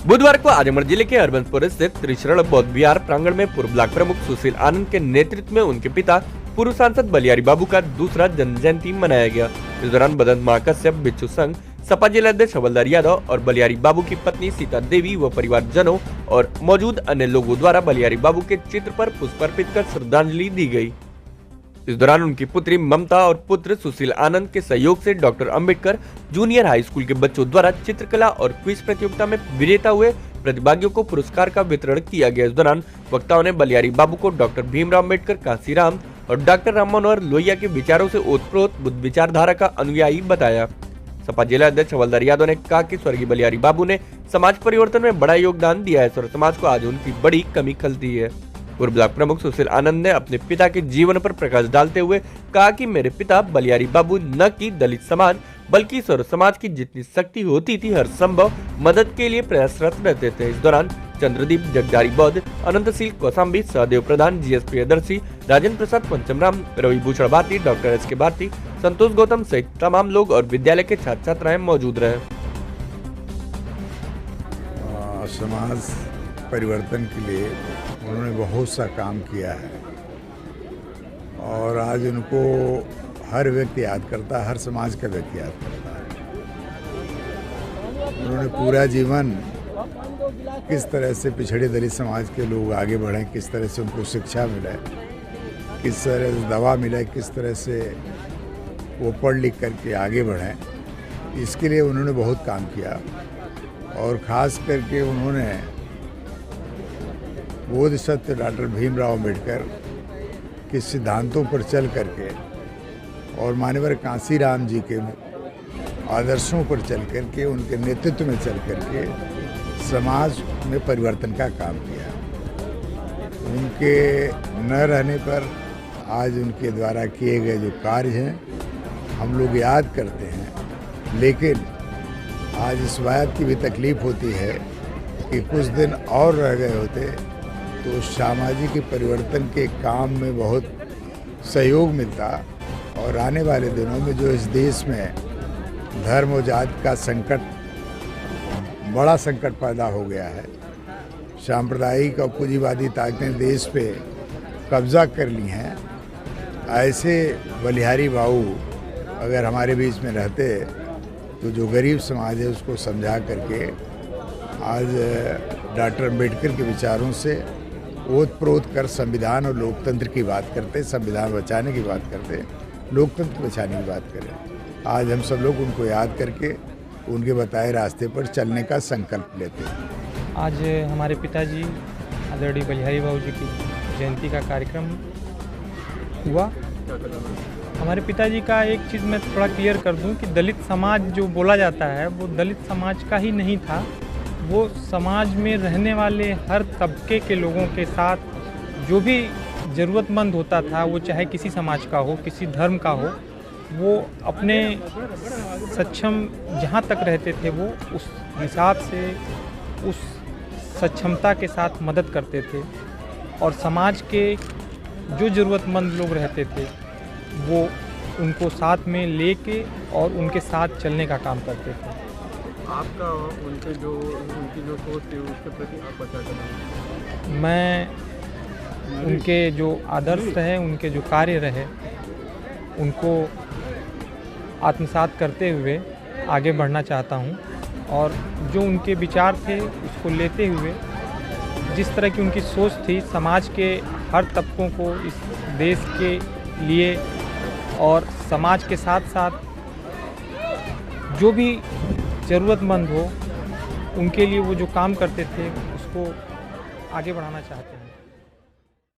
बुधवार को आजमगढ़ जिले के अरबनपुर स्थित त्रिशरण बौद्ध विहार प्रांगण में पूर्व ब्लॉक प्रमुख सुशील आनंद के नेतृत्व में उनके पिता पूर्व सांसद बलियारी बाबू का दूसरा जन्म जयंती मनाया गया। इस दौरान बदंत महाकश्यप, बिच्छू संघ, सपा जिलाध्यक्ष हवलदार यादव और बलियारी बाबू की पत्नी सीता देवी व परिवारजनों और मौजूद अन्य लोगों द्वारा बलियारी बाबू के चित्र पर पुष्प अर्पित कर श्रद्धांजलि दी गई। इस दौरान उनकी पुत्री ममता और पुत्र सुशील आनंद के सहयोग से doctor Ambedkar junior high school के बच्चों द्वारा चित्रकला और क्विज प्रतियोगिता में विजेता हुए प्रतिभागियों को पुरस्कार का वितरण किया गया। इस दौरान वक्ताओं ने बलियारी बाबू को डॉक्टर भीमराव अंबेडकर, कांसीराम और डॉक्टर राम मनोहर लोहिया के विचारों से ओतप्रोत बुद्ध विचारधारा का अनुयायी बताया। सपा जिला अध्यक्ष हवलदार यादव ने कहा कि स्वर्गीय बलियारी बाबू ने समाज परिवर्तन में बड़ा योगदान दिया है और समाज को आज उनकी बड़ी कमी खलती है। पूर्व ब्लॉक प्रमुख सुशील आनंद ने अपने पिता के जीवन पर प्रकाश डालते हुए कहा कि मेरे पिता बलियारी बाबू न कि दलित समाज बल्कि सर्व समाज की जितनी शक्ति होती थी हर संभव मदद के लिए प्रयासरत रहते थे। इस दौरान चंद्रदीप, जगदारी बौद्ध, अनंतशील कौसाम्बी, सहदेव प्रधान, GS Priyadarshi, Rajendra Prasad पंचमराम, Ravi Bhushan Bharti, doctor S के भारती, संतोष गौतम सहित तमाम लोग और विद्यालय के छात्र छात्राएं मौजूद रहे। समाज परिवर्तन के लिए उन्होंने बहुत सा काम किया है और आज उनको हर व्यक्ति याद करता है, हर समाज का व्यक्ति याद करता है। उन्होंने पूरा जीवन किस तरह से पिछड़े दलित समाज के लोग आगे बढ़े, किस तरह से उनको शिक्षा मिले, किस तरह से दवा मिले, किस तरह से वो पढ़ लिख करके आगे बढ़े, इसके लिए उन्होंने बहुत काम किया। और ख़ास करके उन्होंने बोधिसत्व डॉक्टर भीमराव अंबेडकर के सिद्धांतों पर चल करके और मान्यवर कांसीराम जी के आदर्शों पर चल करके, उनके नेतृत्व में चल करके समाज में परिवर्तन का काम किया। उनके न रहने पर आज उनके द्वारा किए गए जो कार्य हैं हम लोग याद करते हैं, लेकिन आज इस बात की भी तकलीफ़ होती है कि कुछ दिन और रह गए होते तो सामाजिक परिवर्तन के काम में बहुत सहयोग मिलता और आने वाले दिनों में जो इस देश में धर्म और जाति का संकट, बड़ा संकट पैदा हो गया है, सांप्रदायिक और पूंजीवादी ताकतें देश पे कब्जा कर ली हैं, ऐसे बलियारी बाबू अगर हमारे बीच में रहते तो जो गरीब समाज है उसको समझा करके आज डॉक्टर अंबेडकर के विचारों से ओतप्रोत कर संविधान और लोकतंत्र की बात करते, संविधान बचाने की बात करते, लोकतंत्र बचाने की बात करें। आज हम सब लोग उनको याद करके उनके बताए रास्ते पर चलने का संकल्प लेते हैं। आज हमारे पिताजी आदरणीय बलियारी बाबू जी की जयंती का कार्यक्रम हुआ। हमारे पिताजी का एक चीज़ मैं थोड़ा क्लियर कर दूं कि दलित समाज जो बोला जाता है वो दलित समाज का ही नहीं था, वो समाज में रहने वाले हर तबके के लोगों के साथ जो भी ज़रूरतमंद होता था, वो चाहे किसी समाज का हो, किसी धर्म का हो, वो अपने सक्षम जहाँ तक रहते थे वो उस हिसाब से उस सक्षमता के साथ मदद करते थे और समाज के जो ज़रूरतमंद लोग रहते थे वो उनको साथ में लेके और उनके साथ चलने का काम करते थे। आपका उनकी जो सोच थी उसके प्रति आपका क्या कहना है? मैं उनके जो आदर्श रहे, उनके जो कार्य रहे, उनको आत्मसात करते हुए आगे बढ़ना चाहता हूँ और जो उनके विचार थे उसको लेते हुए जिस तरह की उनकी सोच थी, समाज के हर तबकों को इस देश के लिए और समाज के साथ साथ जो भी ज़रूरतमंद हो उनके लिए वो जो काम करते थे उसको आगे बढ़ाना चाहते हैं।